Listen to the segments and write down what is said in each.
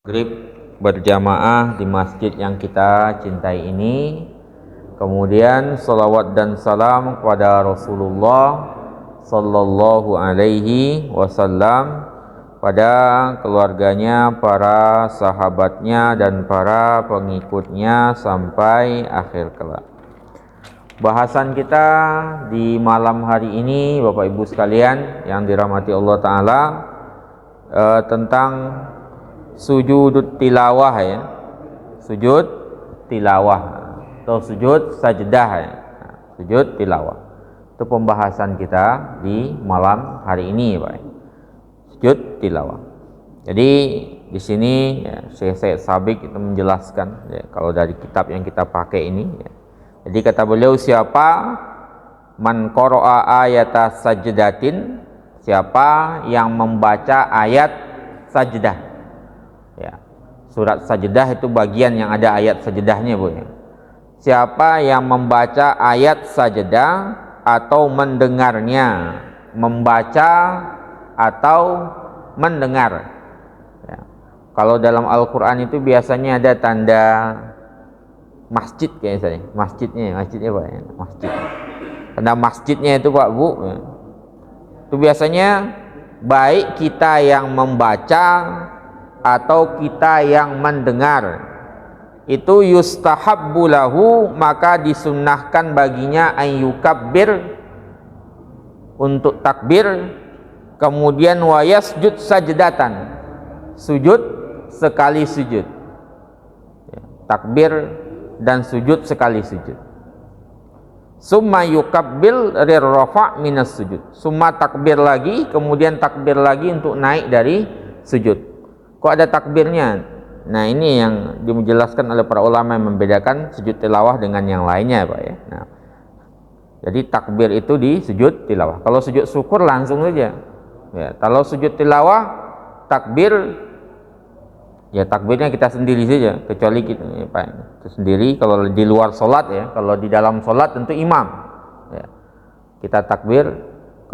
Maghrib berjamaah di masjid yang kita cintai ini, kemudian salawat dan salam kepada Rasulullah sallallahu alaihi wasallam, pada keluarganya, para sahabatnya dan para pengikutnya sampai akhir kelak. Bahasan kita di malam hari ini, Bapak Ibu sekalian yang dirahmati Allah Ta'ala, tentang sujud tilawah ya, sujud tilawah atau sujud sajdah ya, sujud tilawah. Itu pembahasan kita di malam hari ini, Pak. Sujud tilawah. Jadi di sini ya, Syekh Said Sabiq itu menjelaskan ya, kalau dari kitab yang kita pakai ini ya. Jadi kata beliau, siapa man qara'a ayata sajdatin, siapa yang membaca ayat sajdah. Ya, surat sajdah itu bagian yang ada ayat sajdahnya, Bu ya. Siapa yang membaca ayat sajdah atau mendengarnya, membaca atau mendengar. Ya. Kalau dalam Al-Quran itu biasanya ada tanda masjid kayak saya, masjidnya Pak ya, masjid. Tanda masjidnya itu Pak Bu. Ya. Itu biasanya baik kita yang membaca atau kita yang mendengar, itu yustahabbu lahu, maka disunnahkan baginya ayyukabbir, untuk takbir, kemudian wa yasjud sajdatan, sujud sekali sujud ya, takbir dan sujud sekali sujud. Summa yukabbil rirrafa' minas sujud, summa takbir lagi, kemudian takbir lagi untuk naik dari sujud. Kok ada takbirnya? Nah, ini yang dijelaskan oleh para ulama yang membedakan sujud tilawah dengan yang lainnya, Pak ya. Nah, jadi takbir itu di sujud tilawah. Kalau sujud syukur langsung saja. Ya, kalau sujud tilawah takbir, ya takbirnya kita sendiri saja, kecuali kita, ya, Pak, itu sendiri. Kalau di luar sholat ya, kalau di dalam sholat tentu imam. Ya, kita takbir,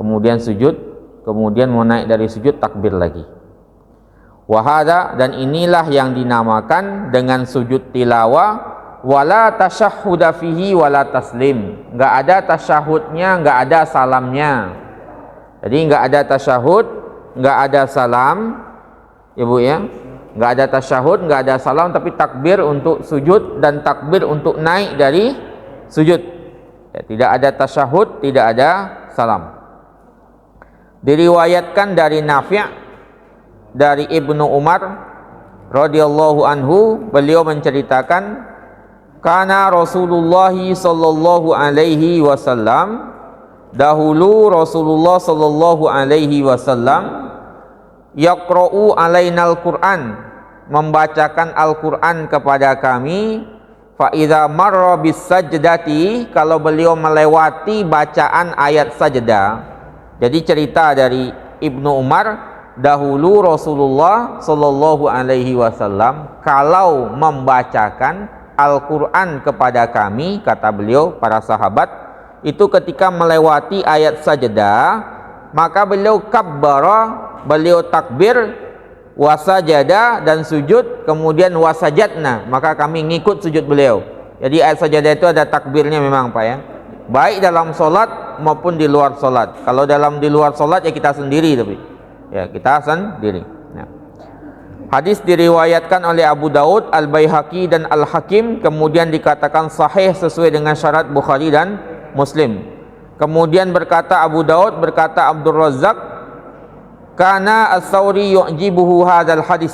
kemudian sujud, kemudian mau naik dari sujud takbir lagi. Wahada, dan inilah yang dinamakan dengan sujud tilawah, wala tasyahhuda fihi wala taslim. Enggak ada tasyahudnya, enggak ada salamnya. Jadi enggak ada tasyahud, enggak ada salam, Ibu ya. Enggak ada tasyahud, enggak ada salam, tapi takbir untuk sujud dan takbir untuk naik dari sujud. Ya, tidak ada tasyahud, tidak ada salam. Diriwayatkan dari Nafi', dari Ibnu Umar radhiyallahu anhu, beliau menceritakan, kana Rasulullah sallallahu alaihi wasallam, dahulu Rasulullah sallallahu alaihi wasallam yaqra'u alainal Qur'an, membacakan Al-Qur'an kepada kami, fa idza marra bis sajdati, kalau beliau melewati bacaan ayat sajdah. Jadi cerita dari Ibnu Umar, dahulu Rasulullah sallallahu alaihi wasallam kalau membacakan Al-Qur'an kepada kami, kata beliau, para sahabat itu ketika melewati ayat sajdah, maka beliau kabbara, beliau takbir, wasajada, dan sujud, kemudian wasajadna, maka kami ngikut sujud beliau. Jadi ayat sajdah itu ada takbirnya memang, Pak ya, baik dalam solat maupun di luar solat. Kalau dalam di luar solat ya kita sendiri, tapi ya kita sendiri. Nah, hadis diriwayatkan oleh Abu Daud, Al-Baihaqi dan Al-Hakim, kemudian dikatakan sahih sesuai dengan syarat Bukhari dan Muslim. Kemudian berkata Abu Daud, berkata Abdul Razzaq, kana As-Sauri yu'jibuhu hadzal hadis.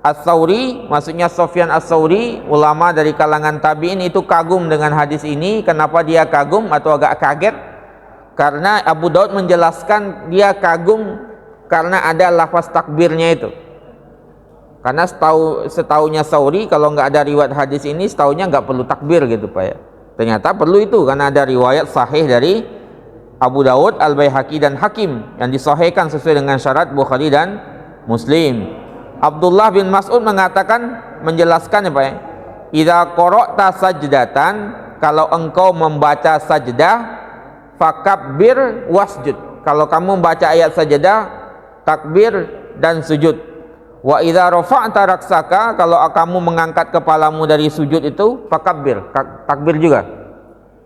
As-Sauri, maksudnya Sufyan As-Sauri, ulama dari kalangan tabi'in, itu kagum dengan hadis ini. Kenapa dia kagum atau agak kaget? Karena Abu Daud menjelaskan dia kagum karena ada lafaz takbirnya itu. Karena setahunya Sauri, kalau nggak ada riwayat hadis ini, setahunya nggak perlu takbir gitu, Pak ya. Ternyata perlu itu, karena ada riwayat sahih dari Abu Daud, Al-Baihaqi dan Hakim yang disahihkan sesuai dengan syarat Bukhari dan Muslim. Abdullah bin Mas'ud mengatakan, menjelaskan ya Pak ya, idza qara'ta sajdatan, kalau engkau membaca sajdah, fakabbir wasjud, kalau kamu membaca ayat sajdah, takbir dan sujud. Wa idza rafa'ta raksaka, kalau kamu mengangkat kepalamu dari sujud itu, fakabbir, takbir juga.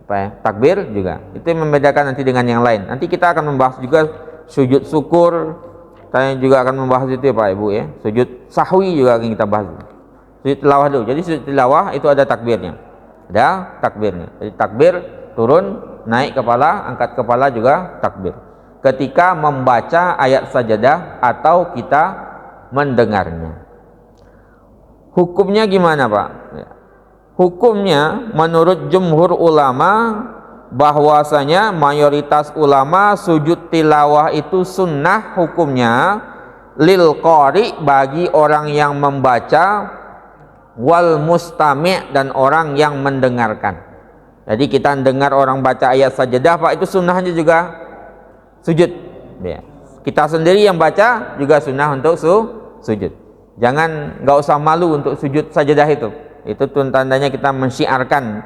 Apa ya? Takbir juga. Itu yang membedakan nanti dengan yang lain. Nanti kita akan membahas juga sujud syukur. Saya juga akan membahas itu ya Pak Ibu ya. Sujud sahwi juga akan kita bahas. Sujud tilawah dulu. Jadi sujud tilawah itu ada takbirnya. Ada takbirnya. Jadi takbir turun, naik kepala, angkat kepala juga takbir. Ketika membaca ayat sajadah atau kita mendengarnya. Hukumnya gimana Pak? Hukumnya menurut jumhur ulama bahwasanya mayoritas ulama sujud tilawah itu sunnah hukumnya lil qari, bagi orang yang membaca, wal mustami' dan orang yang mendengarkan. Jadi kita dengar orang baca ayat sajadah Pak, itu sunnahnya juga sujud ya. Kita sendiri yang baca juga sunnah untuk sujud. Jangan, nggak usah malu untuk sujud sajadah itu. Itu tandanya kita mensyiarkan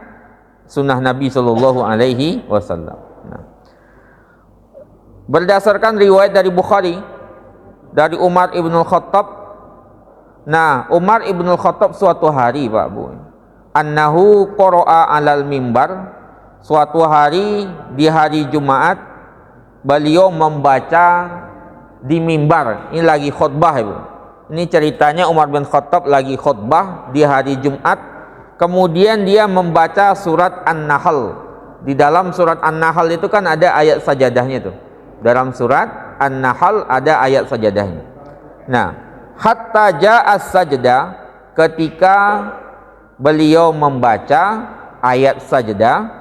sunnah Nabi Shallallahu Alaihi Wasallam. Nah, berdasarkan riwayat dari Bukhari dari Umar ibn Khattab. Nah, Umar ibn Khattab suatu hari Pak Bu, annahu qara'a alal mimbar, suatu hari di hari Jumat beliau membaca di mimbar. Ini lagi khutbah Ibu. Ini ceritanya Umar bin Khattab lagi khutbah di hari Jumat. Kemudian dia membaca surat An-Nahl. Di dalam surat An-Nahl itu kan ada ayat sajadahnya tuh. Dalam surat An-Nahl ada ayat sajadahnya. Nah, hatta ja'as sajdah, ketika beliau membaca ayat sajdah,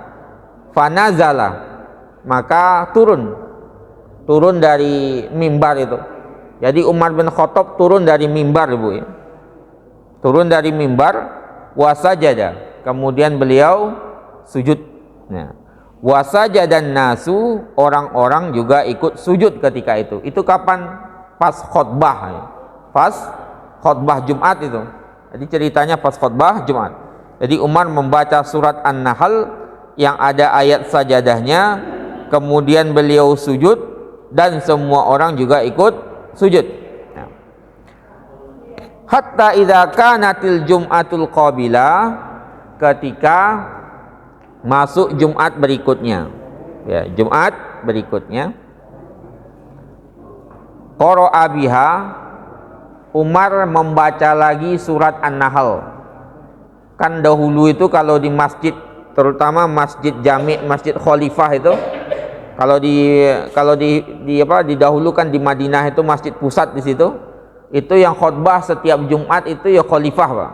fanazala, maka turun dari mimbar itu. Jadi Umar bin Khattab turun dari mimbar Ibu ya. Turun dari mimbar, wasajada, kemudian beliau sujud. Nah, wasajadan nasu, orang-orang juga ikut sujud ketika itu. Itu kapan? Pas khutbah ya. Pas khutbah Jumat itu. Jadi ceritanya pas khutbah Jumat. Jadi Umar membaca surat An-Nahl yang ada ayat sajadahnya, kemudian beliau sujud dan semua orang juga ikut sujud. Hatta idza kanatil jum'atul qabilah, ketika masuk Jumat berikutnya. Ya, Jumat berikutnya. Qara'a biha, Umar membaca lagi surat An-Nahl. Kan dahulu itu kalau di masjid, terutama masjid Jami', masjid Khalifah itu, kalau didahulukan di Madinah itu masjid pusat di situ, itu yang khutbah setiap Jumat itu ya khalifah Pak.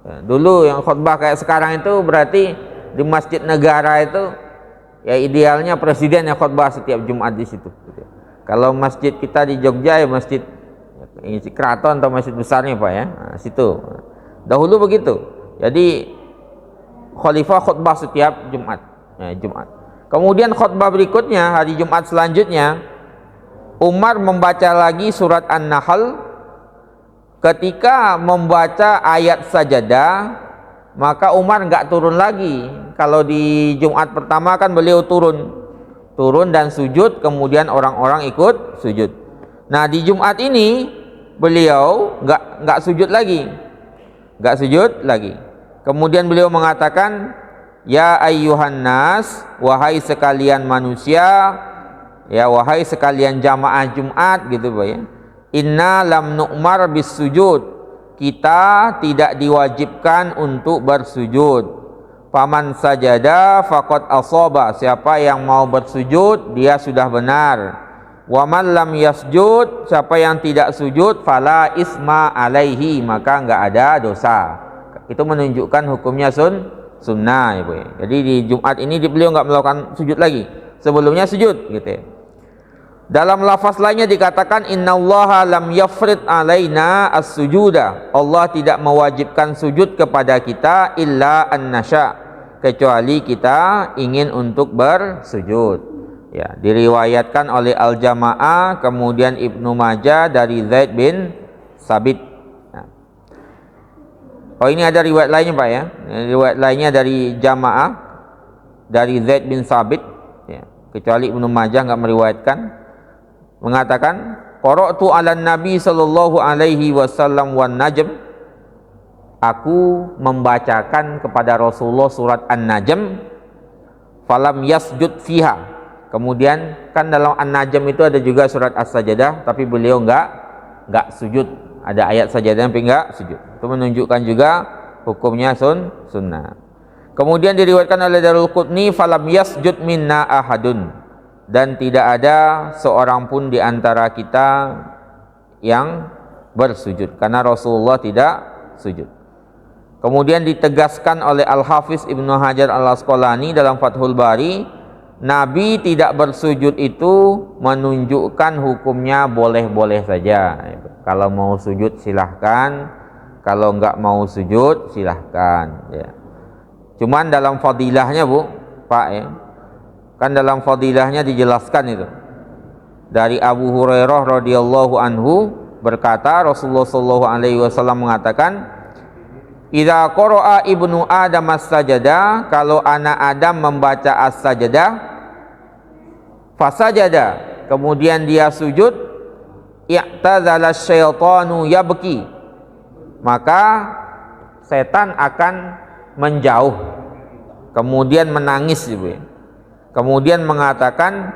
Ya, dulu yang khutbah kayak sekarang itu berarti di masjid negara itu ya idealnya presiden yang khutbah setiap Jumat di situ. Kalau masjid kita di Jogja ya masjid keraton atau masjid besarnya Pak ya, nah, situ. Dahulu begitu. Jadi khalifah khutbah setiap Jumat. Ya, Jumat. Kemudian khutbah berikutnya hari Jumat selanjutnya Umar membaca lagi surat An-Nahl. Ketika membaca ayat sajadah, maka Umar nggak turun lagi. Kalau di Jumat pertama kan beliau turun dan sujud, kemudian orang-orang ikut sujud. Nah di Jumat ini beliau nggak sujud lagi, Kemudian beliau mengatakan, ya ayyuhan nas, wahai sekalian manusia, ya wahai sekalian jamaah Jumat gitu Pak ya. Inna lam nu'mar bis sujud, kita tidak diwajibkan untuk bersujud. Faman sajada faqad asaba, siapa yang mau bersujud dia sudah benar. Wa man lam yasjud, siapa yang tidak sujud, fala isma alaihi, maka enggak ada dosa. Itu menunjukkan hukumnya sunnah ya, Bu. Jadi di Jumat ini beliau enggak melakukan sujud lagi. Sebelumnya sujud gitu ya. Dalam lafaz lainnya dikatakan innallaha lam yafrid alaina as-sujuda, Allah tidak mewajibkan sujud kepada kita illa an-nasya, kecuali kita ingin untuk bersujud. Ya, diriwayatkan oleh Al-Jamaah, kemudian Ibnu Majah dari Zaid bin Sabit. Nah. Oh ini ada riwayat lainnya Pak ya. Riwayat lainnya dari Jamaah dari Zaid bin Sabit ya. Kecuali Ibnu Majah enggak meriwayatkan, mengatakan qara'tu 'alan nabi sallallahu alaihi wasallam wan najm, aku membacakan kepada Rasulullah surat An-Najm, falam yasjud fiha. Kemudian kan dalam An-Najm itu ada juga surat As-Sajdah, tapi beliau enggak sujud. Ada ayat sajadah tapi enggak sujud. Itu menunjukkan juga hukumnya sunnah. Kemudian diriwayatkan oleh Darul Qutni, falam yasjud minna ahadun, dan tidak ada seorang pun di antara kita yang bersujud karena Rasulullah tidak sujud. Kemudian ditegaskan oleh Al-Hafiz Ibnu Hajar Al-Asqalani dalam Fathul Bari, Nabi tidak bersujud itu menunjukkan hukumnya boleh-boleh saja. Kalau mau sujud silahkan, kalau enggak mau sujud silahkan, ya. Cuman dalam fadilahnya Bu, Pak, ya, kan dalam fadilahnya dijelaskan itu dari Abu Hurairah radhiyallahu anhu berkata, Rasulullah sallallahu alaihi wasallam mengatakan, idza qara'a ibnu adam as-sajada, kalau anak Adam membaca as-sajdah, fasajada, kemudian dia sujud, i'tazala syaitanu yabki, maka setan akan menjauh, kemudian menangis, kemudian mengatakan,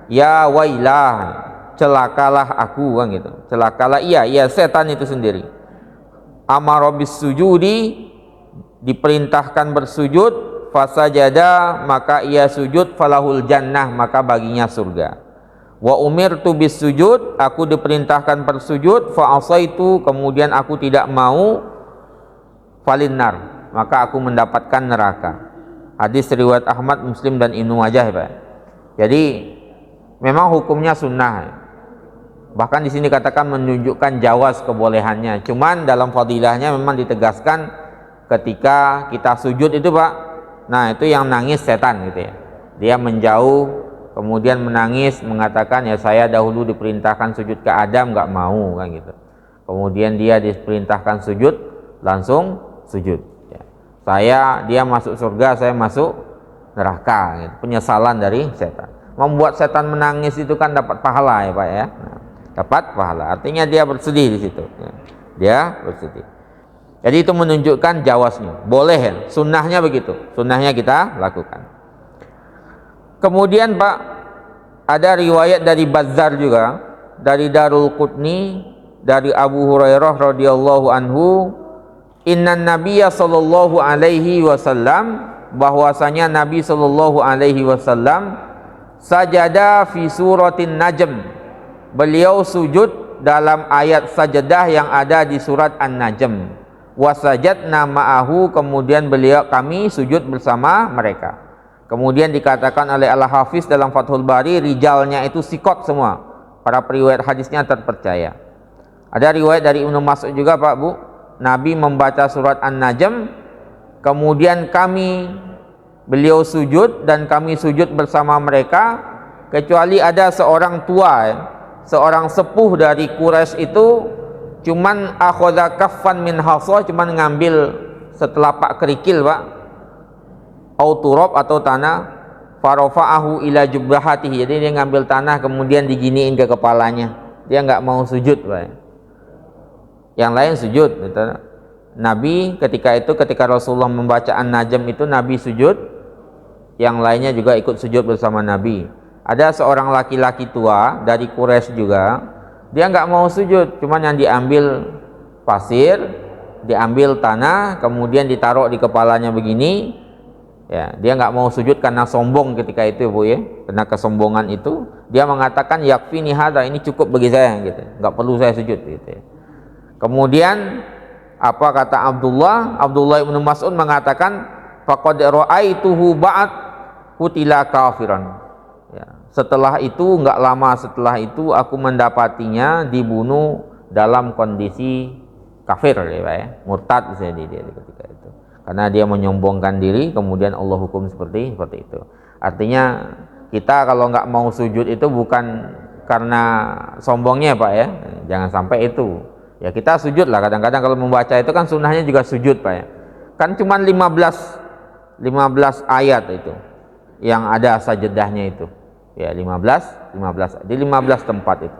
ya wailah, celakalah aku, kan gitu. Celakalah iya setan itu sendiri. Amara bis sujudi, diperintahkan bersujud, fasajada, maka ia sujud, falahul jannah, maka baginya surga. Wa umirtu bis sujud, aku diperintahkan bersujud, fa asaitu, kemudian aku tidak mau, falinnar, maka aku mendapatkan neraka. Hadis riwayat Ahmad, Muslim dan Ibnu Majah, Pak. Jadi memang hukumnya sunnah. Bahkan di sini katakan menunjukkan jawaz kebolehannya. Cuman dalam fadilahnya memang ditegaskan ketika kita sujud itu, Pak. Nah, itu yang nangis setan gitu ya. Dia menjauh, kemudian menangis, mengatakan, ya saya dahulu diperintahkan sujud ke Adam, nggak mau, kan gitu. Kemudian dia diperintahkan sujud, langsung sujud. Dia masuk surga, saya masuk neraka, gitu. Penyesalan dari setan. Membuat setan menangis itu kan dapat pahala, ya Pak, ya. Nah, dapat pahala, artinya dia bersedih di situ, ya. Dia bersedih. Jadi itu menunjukkan jawaznya, boleh ya, sunnahnya begitu, sunnahnya kita lakukan. Kemudian Pak, ada riwayat dari Bazzar juga, dari Darul Qutni, dari Abu Hurairah radhiyallahu anhu, innan nabiyya sallallahu alaihi wasallam, bahwasanya Nabi sallallahu alaihi wasallam sajada fi suratin Najm, beliau sujud dalam ayat sajadah yang ada di surat An-Najm. Wasajadna ma'ahu, kemudian kami sujud bersama mereka. Kemudian dikatakan oleh Al-Hafiz dalam Fathul Bari, rijalnya itu sikot semua, para periwayat hadisnya terpercaya. Ada riwayat dari Ibnu Mas'ud juga, Pak, Bu, Nabi membaca surat An-Najm, kemudian beliau sujud dan kami sujud bersama mereka, kecuali ada seorang tua, seorang sepuh dari Quraisy itu, cuman akhadha kaffan min hasa, cuman ngambil setelapak kerikil, Pak, au turab atau tanah, farafa'ahu ila jubbahatihi, jadi dia ngambil tanah kemudian diginiin ke kepalanya, dia nggak mau sujud, Pak. Yang lain sujud, gitu. Nabi ketika Rasulullah membaca An-Najm itu Nabi sujud, yang lainnya juga ikut sujud bersama Nabi. Ada seorang laki-laki tua dari Quraisy juga, dia nggak mau sujud, cuman yang diambil pasir, diambil tanah, kemudian ditaruh di kepalanya begini, ya, dia nggak mau sujud karena sombong ketika itu, Bu, ya, karena kesombongan itu, dia mengatakan yakfini hadza, ini cukup bagi saya, gitu, nggak perlu saya sujud, gitu ya. Kemudian apa kata Abdullah ibnu Mas'ud mengatakan, faqad ra'aituhu ba'd qutila kafiran, ya, setelah itu, nggak lama setelah itu, aku mendapatinya dibunuh dalam kondisi kafir, ya, murtad bisa dia ketika itu, karena dia menyombongkan diri, kemudian Allah hukum seperti itu. Artinya kita kalau nggak mau sujud itu bukan karena sombongnya, Pak, ya, jangan sampai itu. Ya, kita sujud lah, kadang-kadang kalau membaca itu kan sunnahnya juga sujud, Pak, ya. Kan cuma 15 ayat itu yang ada sajadahnya itu. Ya, 15 di 15 tempat itu.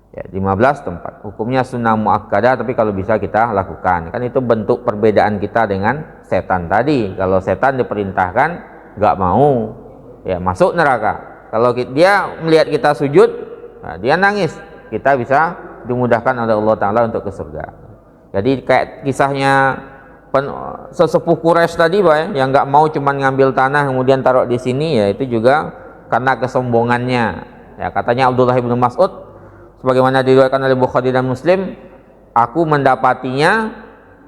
Ya, 15 tempat. Hukumnya sunnah muakkadah, tapi kalau bisa kita lakukan. Kan itu bentuk perbedaan kita dengan setan tadi. Kalau setan diperintahkan nggak mau, ya masuk neraka. Kalau dia melihat kita sujud, nah, dia nangis, kita bisa dimudahkan oleh Allah Ta'ala untuk ke surga. Jadi kayak kisahnya sesepuh Quraisy tadi, Pak, ya, yang nggak mau cuman ngambil tanah kemudian taruh di sini, ya itu juga karena kesombongannya. Ya, katanya Abdullah bin Mas'ud, sebagaimana diriwayatkan oleh Bukhari dan Muslim, aku mendapatinya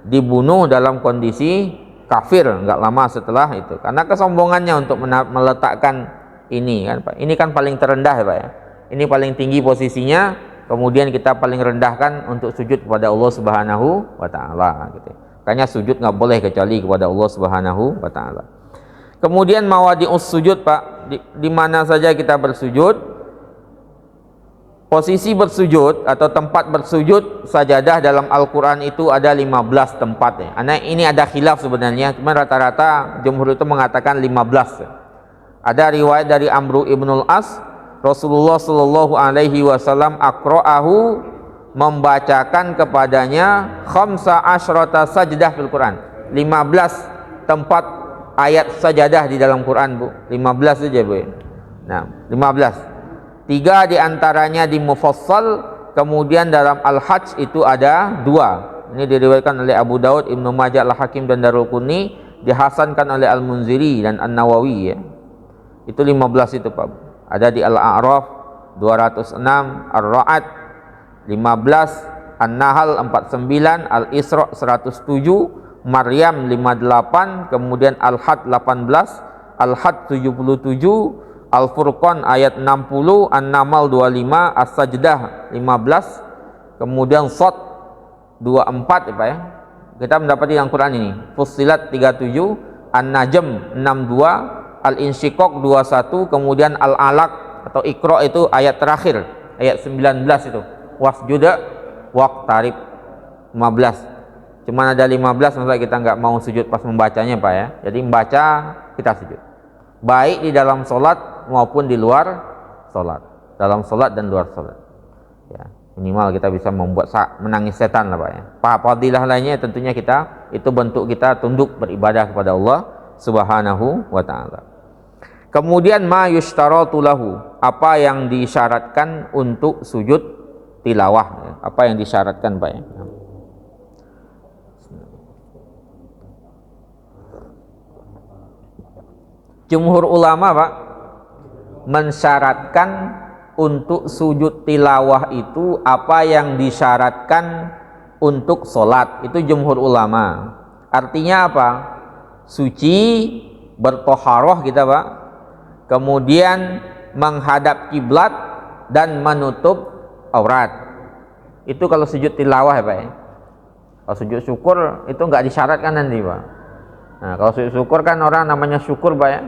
dibunuh dalam kondisi kafir nggak lama setelah itu, karena kesombongannya untuk meletakkan ini kan, Pak. Ini kan paling terendah, ya, Pak, ya. Ini paling tinggi posisinya, kemudian kita paling rendahkan untuk sujud kepada Allah Subhanahu wa Ta'ala gitu. Makanya sujud nggak boleh kecuali kepada Allah Subhanahu wa Ta'ala. Kemudian mawadi'us sujud, Pak, di mana saja kita bersujud. Posisi bersujud atau tempat bersujud sajadah dalam Al-Quran itu ada 15 tempat, ya. Ini ada khilaf sebenarnya, cuma rata-rata jumhur itu mengatakan 15. Ada riwayat dari Amru ibnul As, Rasulullah Shallallahu Alaihi Wasallam akra'ahu, membacakan kepadanya khamsa asyrata sajdah fil Quran, 15 tempat ayat sajadah di dalam Quran, Bu. 15 saja, Bu. Nah, 15. 3 diantaranya di Mufassal, kemudian dalam Al-Hajj itu ada 2. Ini diriwayatkan oleh Abu Daud, Ibnu Majah, Al-Hakim dan Darul Quni, dihasankan oleh Al-Munziri dan An-Nawawi, ya. Itu 15 itu, Pak. Ada di Al-A'raf 206, Ar-Ra'd 15, An-Nahl 49, Al-Isra 107, Maryam 58, kemudian Al-Had 18, Al-Had 77, Al-Furqan ayat 60, An-Naml 25, As-Sajdah 15, kemudian Shad 24, ya, Pak, ya. Kita mendapati yang Quran ini. Fussilat 37, An-Najm 62, Al-Insyiqaq 21, kemudian Al-Alaq atau Iqra itu ayat terakhir, ayat 19 itu. Wasjuda waqtarib 15. Cuman ada 15, masa kita nggak mau sujud pas membacanya, Pak, ya. Jadi membaca kita sujud. Baik di dalam sholat maupun di luar sholat. Dalam sholat dan luar sholat. Ya, minimal kita bisa membuat menangis setan lah, Pak, ya. Fadilah lainnya tentunya kita, itu bentuk kita tunduk beribadah kepada Allah Subhanahu wa Ta'ala. Kemudian ma yushtaratu lahu, apa yang disyaratkan untuk sujud tilawah, ya. Apa yang disyaratkan, Pak, ya. Jumhur ulama, Pak, mensyaratkan untuk sujud tilawah itu apa yang disyaratkan untuk sholat. Itu jumhur ulama. Artinya apa? Suci, bertoharoh kita, Pak, kemudian menghadap kiblat dan menutup aurat. Itu kalau sujud tilawah, ya, Pak, ya. Kalau sujud syukur itu nggak disyaratkan nanti, Pak. Nah, kalau sujud syukur kan orang namanya syukur, Pak, ya.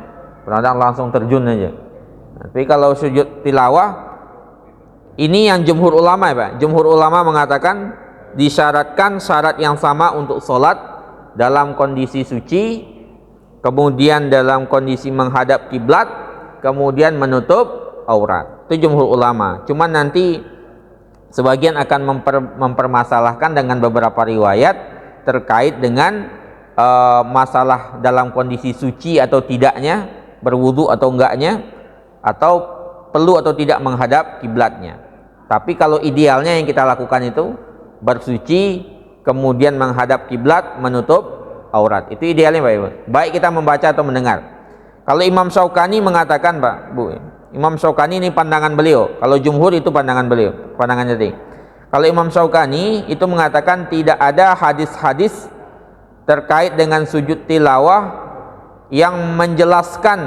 Kadang langsung terjun aja. Tapi kalau sujud tilawah, ini yang jumhur ulama, ya, Pak. Jumhur ulama mengatakan disyaratkan syarat yang sama untuk sholat dalam kondisi suci, kemudian dalam kondisi menghadap kiblat, kemudian menutup aurat. Itu jumhur ulama. Cuman nanti sebagian akan mempermasalahkan dengan beberapa riwayat terkait dengan masalah dalam kondisi suci atau tidaknya, berwudu atau enggaknya, atau perlu atau tidak menghadap kiblatnya. Tapi kalau idealnya yang kita lakukan itu bersuci, kemudian menghadap kiblat, menutup aurat. Itu idealnya, Pak, Ibu. Baik kita membaca atau mendengar. Kalau Imam Syaukani mengatakan, Pak, Bu, Imam Syaukani ini pandangan beliau. Kalau jumhur itu pandangan beliau, pandangan jadi. Kalau Imam Syaukani itu mengatakan tidak ada hadis-hadis terkait dengan sujud tilawah yang menjelaskan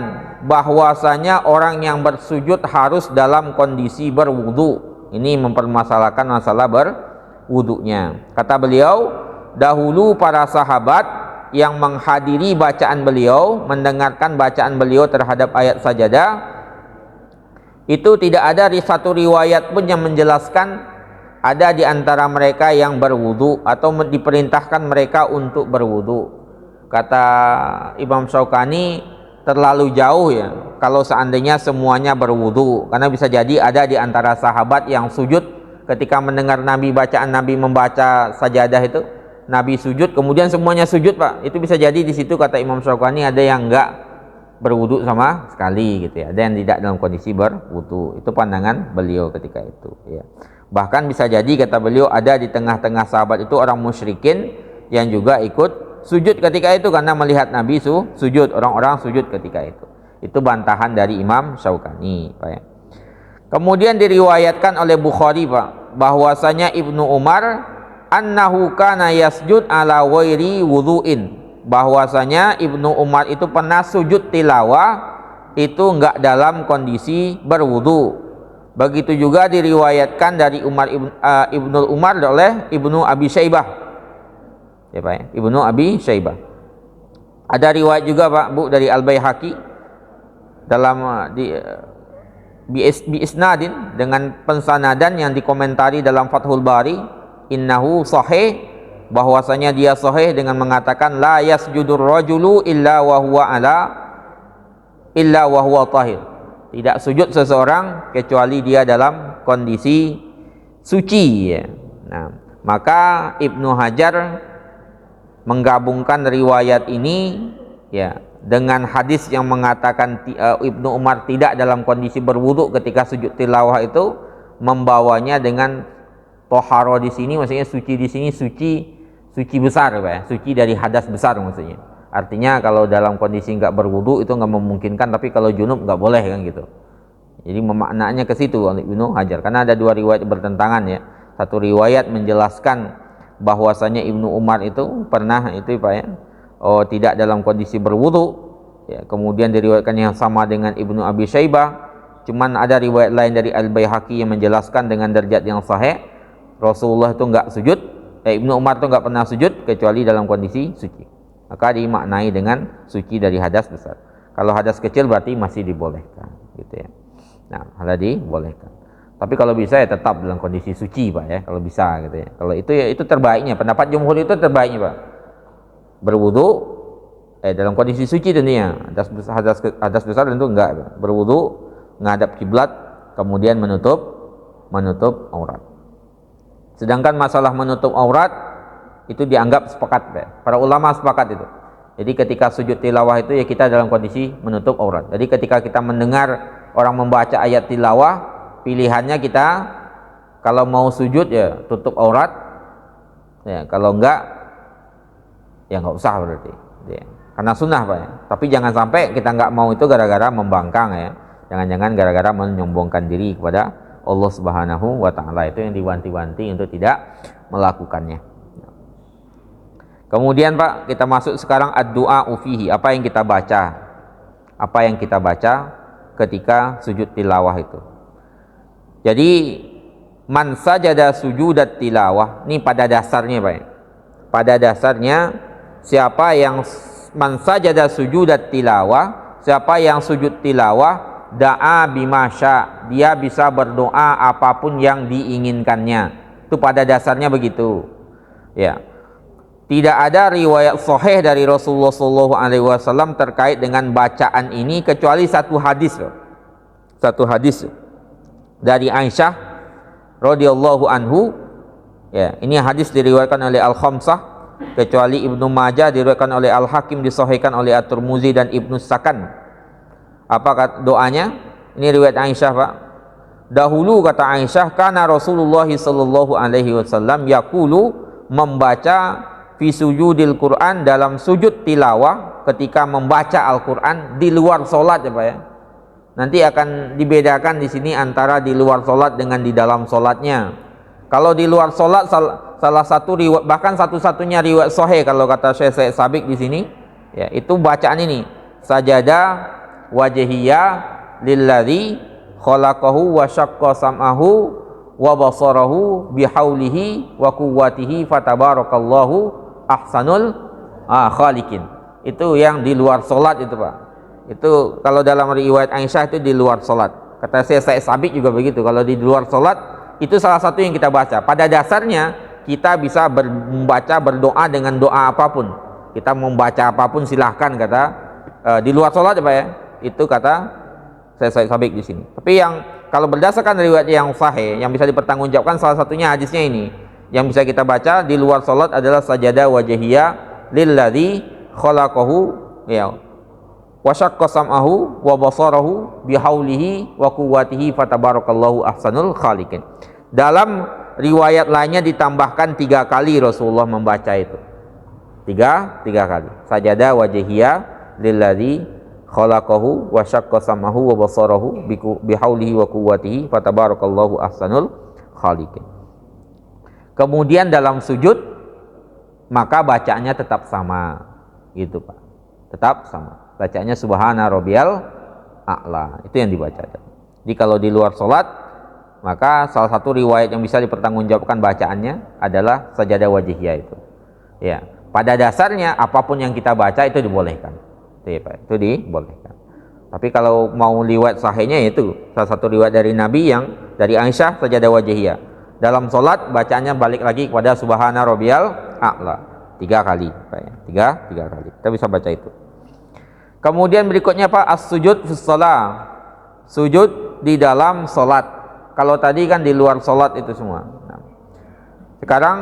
bahwasanya orang yang bersujud harus dalam kondisi berwudu. Ini mempermasalahkan masalah berwudunya. Kata beliau, dahulu para sahabat yang menghadiri bacaan beliau, mendengarkan bacaan beliau terhadap ayat sajadah, itu tidak ada satu riwayat pun yang menjelaskan ada di antara mereka yang berwudu atau diperintahkan mereka untuk berwudu. Kata Imam Syaukani, terlalu jauh, ya, kalau seandainya semuanya berwudu, karena bisa jadi ada di antara sahabat yang sujud ketika mendengar Nabi bacaan Nabi membaca sajadah itu, Nabi sujud kemudian semuanya sujud Pak. Itu bisa jadi di situ kata Imam Syaukani ada yang enggak berwudu sama sekali gitu ya, ada yang tidak dalam kondisi berwudu. Itu pandangan beliau ketika itu ya. Bahkan bisa jadi kata beliau ada di tengah-tengah sahabat itu orang musyrikin yang juga ikut sujud ketika itu karena melihat Nabi sujud, orang-orang sujud ketika itu. Itu bantahan dari Imam Syaukani Pak ya. Kemudian diriwayatkan oleh Bukhari Pak bahwasanya Ibnu Umar annahu kana yasjud ala wairi wudu'in, bahwasanya Ibnu Umar itu pernah sujud tilawah itu enggak dalam kondisi berwudu. Begitu juga diriwayatkan dari Ibnu Umar oleh Ibnu Abi Syaibah ya Pak ya, Ibnu Abi Syaibah. Ada riwayat juga Pak Bu dari Al-Baihaqi dalam bi isnadin dengan pensanadan yang dikomentari dalam Fathul Bari, innahu sahih, bahwasanya dia sahih dengan mengatakan la yasjudur rajulu illa wa huwa tahir. Tidak sujud seseorang kecuali dia dalam kondisi suci ya. Nah, maka Ibnu Hajar menggabungkan riwayat ini ya dengan hadis yang mengatakan Ibnu Umar tidak dalam kondisi berwudu ketika sujud tilawah itu, membawanya dengan toharo di sini maksudnya suci di sini suci besar Pak ya, suci dari hadas besar maksudnya. Artinya kalau dalam kondisi nggak berwudu itu nggak memungkinkan, tapi kalau junub nggak boleh kan gitu. Jadi memaknanya ke situ Ibnu Hajar, karena ada dua riwayat bertentangan ya. Satu riwayat menjelaskan bahwasanya Ibnu Umar itu pernah itu Pak ya, tidak dalam kondisi berwudu ya. Kemudian diriwayatkan yang sama dengan Ibnu Abi Syaibah, cuman ada riwayat lain dari Al-Baihaqi yang menjelaskan dengan derajat yang sahih Rasulullah itu enggak sujud, Ibnu Umar itu enggak pernah sujud kecuali dalam kondisi suci. Maka dimaknai dengan suci dari hadas besar. Kalau hadas kecil berarti masih dibolehkan gitu ya. Nah, hal dibolehkan. Tapi kalau bisa ya tetap dalam kondisi suci Pak ya, kalau bisa gitu ya. Kalau itu ya itu terbaiknya, pendapat jumhur itu terbaiknya Pak. Berwudu dalam kondisi suci tentunya. Hadas besar tentu enggak Pak. Berwudu, ngadap kiblat, kemudian menutup aurat. Sedangkan masalah menutup aurat itu dianggap sepakat Pak. Para ulama sepakat itu. Jadi ketika sujud tilawah itu ya kita dalam kondisi menutup aurat. Jadi ketika kita mendengar orang membaca ayat tilawah, pilihannya kita kalau mau sujud ya tutup aurat ya, kalau enggak ya enggak usah berarti ya. Karena sunnah Pak ya. Tapi jangan sampai kita enggak mau itu gara-gara membangkang ya. Jangan-jangan gara-gara menyombongkan diri kepada Allah Subhanahu wa taala. Itu yang diwanti-wanti untuk tidak melakukannya. Kemudian Pak, kita masuk sekarang ad-du'a fihi, apa yang kita baca? Apa yang kita baca ketika sujud tilawah itu. Jadi man sajada sujudat tilawah, ini pada dasarnya Pak. Pada dasarnya siapa yang man sajada sujudat tilawah, siapa yang sujud tilawah, da'a bimasya, dia bisa berdoa apapun yang diinginkannya. Itu pada dasarnya begitu. Ya. Tidak ada riwayat sahih dari Rasulullah SAW terkait dengan bacaan ini kecuali satu hadis. Satu hadis dari Aisyah radhiyallahu anhu. Ya, ini hadis diriwayatkan oleh Al-Khamsah kecuali Ibnu Majah, diriwayatkan oleh Al-Hakim, disahihkan oleh At-Tirmidzi dan Ibnu Sakan. Apa kata doanya? Ini riwayat Aisyah Pak. Dahulu kata Aisyah, karena Rasulullah sallallahu alaihi wasallam yaqulu, membaca fi sujudil Quran, dalam sujud tilawah ketika membaca Al-Quran di luar sholat ya Pak ya. Nanti akan dibedakan di sini antara di luar sholat dengan di dalam sholatnya. Kalau di luar sholat salah satu riwayat, bahkan satu-satunya riwayat sahih kalau kata Syekh Sabik di sini ya, itu bacaan ini sajada wajhiyya lilladzi khalaqahu wa syaqqa sam'ahu wa basarahu bihaulihi wa quwwatihi fatabarakallahu ahsanul khaliqin. Itu yang di luar sholat itu Pak. Itu kalau dalam riwayat Aisyah itu di luar sholat. Kata saya Sabik juga begitu. Kalau di luar sholat itu salah satu yang kita baca. Pada dasarnya kita bisa membaca, berdoa dengan doa apapun. Kita membaca apapun silahkan kata di luar sholat ya Pak ya. Itu kata saya Sabik di sini. Tapi yang kalau berdasarkan riwayat yang sahih yang bisa dipertanggungjawabkan, salah satunya hadisnya ini yang bisa kita baca di luar salat adalah sajadah wajhiyah lilladzi khalaqahu ya wa syaqqa sam'ahu wa basarahu bihaulihi wa quwwatihi fatabarakallahu ahsanul khaliqin. Dalam riwayat lainnya ditambahkan 3 kali Rasulullah membaca itu. Tiga kali. Sajadah wajhiyah lilladzi khalaqahu wa syaqqa sam'ahu wa basarahu bihaulihi wa quwwatihi fatabarakallahu ahsanul khaliqin. Kemudian dalam sujud maka bacaannya tetap sama gitu Pak. Tetap sama. Bacaannya subhana rabbiyal a'la. Itu yang dibaca. Jadi kalau di luar salat maka salah satu riwayat yang bisa dipertanggungjawabkan bacaannya adalah sajadah wajhiyah itu. Ya, pada dasarnya apapun yang kita baca itu dibolehkan. Itu ya Pak, itu dibolehkan. Tapi kalau mau riwayat sahihnya itu salah satu riwayat dari Nabi yang dari Aisyah sajadah wajhiyah. Dalam salat bacaannya balik lagi kepada subhana rabbiyal a'la 3 kali Pak ya. 3 kali. Kita bisa baca itu. Kemudian berikutnya Pak, as-sujud fis shalah. Sujud di dalam salat. Kalau tadi kan di luar salat itu semua. Nah, sekarang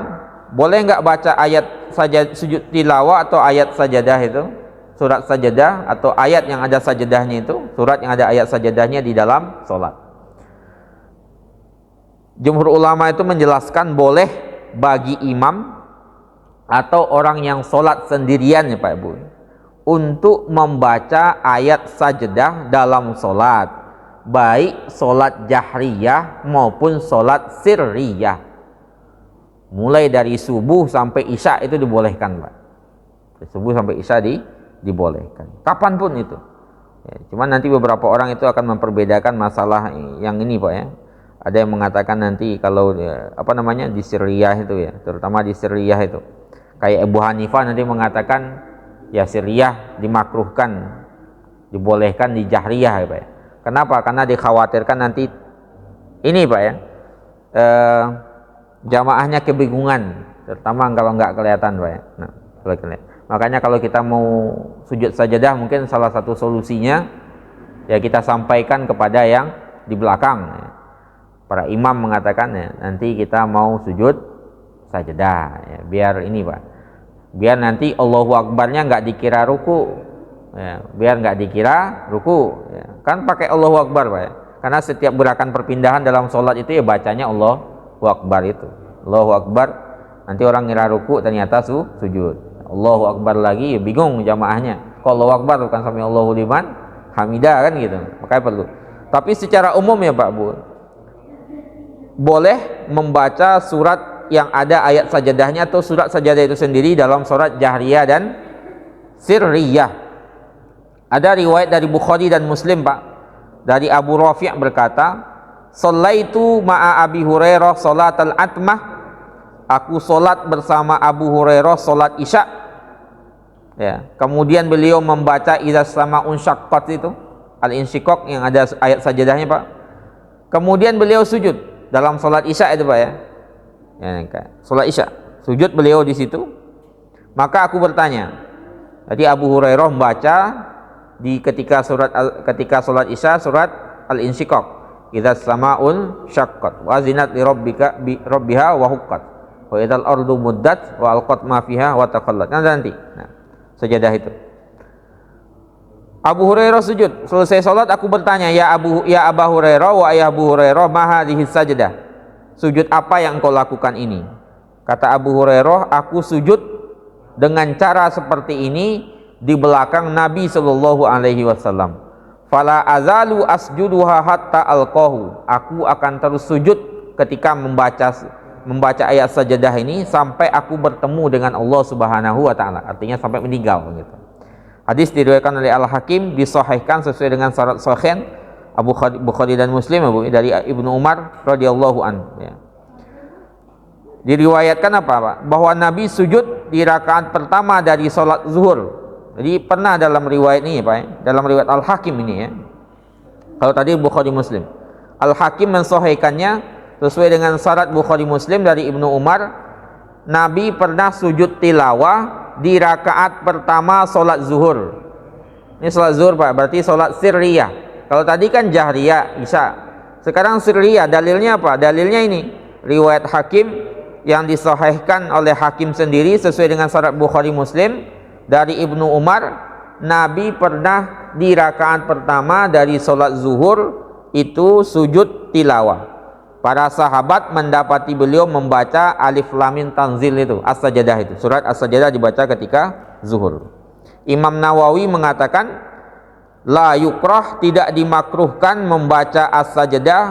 boleh nggak baca ayat saja sujud tilawah atau ayat sajadah itu? Surat sajadah atau ayat yang ada sajadahnya itu, surat yang ada ayat sajadahnya di dalam salat. Jumhur ulama itu menjelaskan boleh bagi imam atau orang yang salat sendirian ya Pak Ibu untuk membaca ayat sajadah dalam salat, baik salat jahriyah maupun salat sirriyah. Mulai dari subuh sampai isya itu dibolehkan Pak. Subuh sampai isya dibolehkan. Kapanpun itu. Ya, cuman nanti beberapa orang itu akan memperbedakan masalah yang ini Pak ya. Ada yang mengatakan nanti kalau di sirriyah itu ya, terutama di sirriyah itu. Kayak Abu Hanifah nanti mengatakan ya sirriyah dimakruhkan, dibolehkan di jahriyah ya Pak ya. Kenapa? Karena dikhawatirkan nanti ini Pak ya, jamaahnya kebingungan, terutama kalau nggak kelihatan Pak ya. Nah, makanya kalau kita mau sujud sajadah mungkin salah satu solusinya ya kita sampaikan kepada yang di belakang ya. Para imam mengatakan ya, nanti kita mau sujud sajadah ya, biar ini Pak, biar nanti Allahu Akbarnya nggak dikira ruku ya, biar nggak dikira ruku ya. Kan pakai Allahu Akbar Pak ya, karena setiap gerakan perpindahan dalam sholat itu ya bacanya Allahu Akbar itu. Allahu Akbar, nanti orang ngira ruku ternyata sujud. Allahu Akbar lagi ya bingung jamaahnya, kok Allahu Akbar bukan sami Allahu liman hamidah kan gitu. Makanya perlu. Tapi secara umum ya Pak Bu, boleh membaca surat yang ada ayat sajadahnya atau surat sajadah itu sendiri dalam surat jahriyah dan sirriyah. Ada riwayat dari Bukhari dan Muslim Pak, dari Abu Rafi' berkata, "Shallaitu ma'a Abi Hurairah salatal atmah." Aku salat bersama Abu Hurairah salat Isya. Ya, kemudian beliau membaca idza sama'un syaqqat itu, al-insyiqaq yang ada ayat sajadahnya Pak. Kemudian beliau sujud dalam salat Isya itu Pak ya. Salat Isya, sujud beliau di situ. Maka aku bertanya. Jadi Abu Hurairah membaca di ketika salat Isya surat Al-Insyiqaq. Idza sama'un syaqqat wa zinat li rabbiha wa huqqat. Wa idzal ardu muddat wa alqat ma fiha wa taqallat. Nanti. Nah, sajadah itu. Abu Hurairah sujud. Selesai salat aku bertanya, ya Abu Hurairah wa ya Abu Hurairah ma hadhihi sajadah? Sujud apa yang engkau lakukan ini? Kata Abu Hurairah, aku sujud dengan cara seperti ini di belakang Nabi sallallahu alaihi wasallam. Fala azalu asjuduha hatta alqahu. Aku akan terus sujud ketika membaca ayat sajadah ini sampai aku bertemu dengan Allah Subhanahu wa taala. Artinya sampai meninggal gitu. Hadis diriwayatkan oleh Al-Hakim, disahihkan sesuai dengan syarat sahih Bukhari dan Muslim dari Ibnu Umar radhiyallahu anhu ya. Diriwayatkan apa Pak? Bahwa Nabi sujud di rakaat pertama dari salat zuhur. Jadi pernah dalam riwayat ini Pak ya, dalam riwayat Al-Hakim ini ya. Kalau tadi Bukhari Muslim, Al-Hakim mensahihkannya sesuai dengan syarat Bukhari Muslim dari Ibnu Umar, Nabi pernah sujud tilawah di rakaat pertama salat zuhur. Ini salat zuhur Pak, berarti salat sirriyah. Kalau tadi kan jahriyah Isya. Sekarang sirriyah, dalilnya apa? Dalilnya ini riwayat Hakim yang disahihkan oleh Hakim sendiri sesuai dengan syarat Bukhari Muslim dari Ibnu Umar, Nabi pernah di rakaat pertama dari sholat zuhur itu sujud tilawah. Para sahabat mendapati beliau membaca Alif Lam Mim Tanzil itu, As-Sajdah itu. Surat As-Sajdah dibaca ketika zuhur. Imam Nawawi mengatakan la yukrah, tidak dimakruhkan membaca As-Sajdah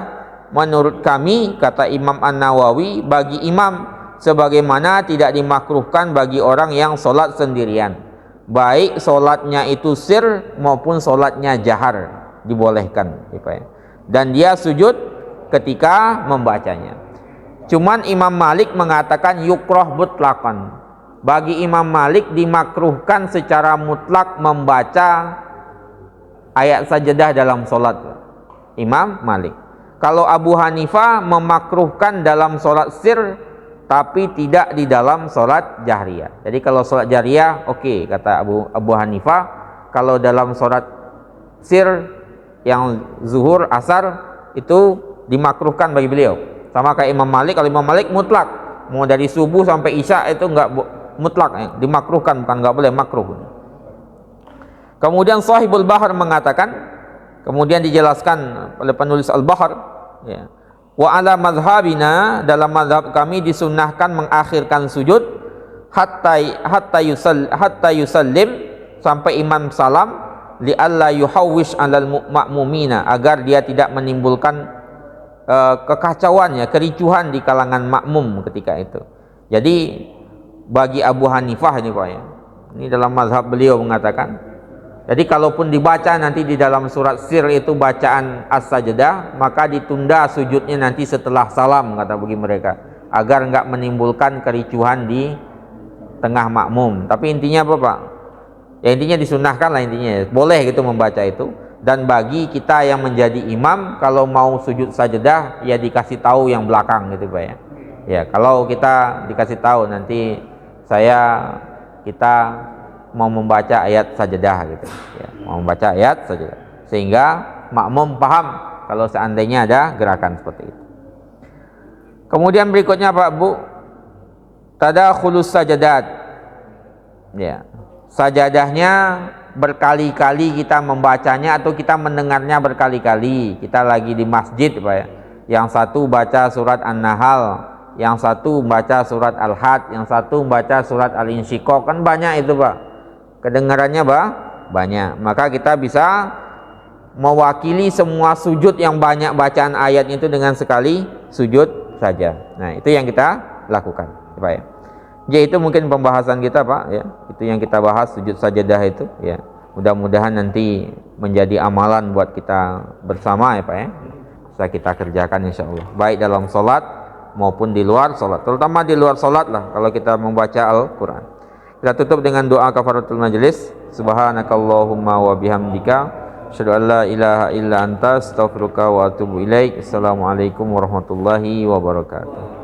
menurut kami, kata Imam An-Nawawi, bagi imam, sebagaimana tidak dimakruhkan bagi orang yang sholat sendirian, baik sholatnya itu sir maupun sholatnya jahar, dibolehkan, dan dia sujud ketika membacanya. Cuman Imam Malik mengatakan yukrah mutlaqan, bagi Imam Malik dimakruhkan secara mutlak membaca ayat sajdah dalam sholat. Imam Malik. Kalau Abu Hanifah memakruhkan dalam sholat sir, tapi tidak di dalam sholat jahriyah. Jadi kalau sholat jahriyah oke, kata Abu Hanifah. Kalau dalam sholat sir yang zuhur, asar, itu dimakruhkan bagi beliau. Sama kayak Imam Malik. Kalau Imam Malik mutlak, mau dari subuh sampai isya itu enggak mutlak, dimakruhkan, bukan enggak boleh, makruh. Kemudian Sahibul Bahar mengatakan, kemudian dijelaskan oleh penulis Al-Bahr, ya, wa ala mazhabina, dalam mazhab kami disunnahkan mengakhirkan sujud hatta yusallim, sampai imam salam, li alla yuhawwish alal ma'mumina, agar dia tidak menimbulkan kekacauan, ya, kericuhan di kalangan makmum ketika itu. Jadi bagi Abu Hanifah ini Pak, ya, ini dalam mazhab beliau mengatakan, jadi kalaupun dibaca nanti di dalam surat sir itu bacaan As-Sajdah, maka ditunda sujudnya nanti setelah salam, kata bagi mereka, agar enggak menimbulkan kericuhan di tengah makmum. Tapi intinya apa Pak? Ya intinya disunahkan lah, intinya boleh gitu membaca itu. Dan bagi kita yang menjadi imam, kalau mau sujud sajdah ya dikasih tahu yang belakang gitu Pak, ya. Ya kalau kita dikasih tahu nanti kita mau membaca ayat sajdah gitu, ya, mau membaca ayat sajdah, sehingga makmum paham kalau seandainya ada gerakan seperti itu. Kemudian berikutnya Pak Bu, tadakhulus sajadat, ya, sajadahnya berkali-kali kita membacanya atau kita mendengarnya berkali-kali. Kita lagi di masjid Pak, ya, yang satu baca surat An-Nahl, yang satu baca surat Al-Had, yang satu baca surat Al-Insyiqaq, kan banyak itu Pak, kedengarannya banyak. Maka kita bisa mewakili semua sujud yang banyak bacaan ayat itu dengan sekali sujud saja. Nah itu yang kita lakukan Pak, ya. Jadi itu mungkin pembahasan kita Pak, ya. Itu yang kita bahas, sujud sajadah itu, ya. Mudah-mudahan nanti menjadi amalan buat kita bersama ya Pak, ya. Bisa kita kerjakan insya Allah, baik dalam sholat maupun di luar sholat, terutama di luar sholat lah kalau kita membaca Al-Quran. Kita tutup dengan doa kafaratul majlis. Subhanakallahumma wa bihamdika, asyhadu an la ilaha illa anta, astaghfiruka wa atubu ilaik. Assalamualaikum warahmatullahi wabarakatuh.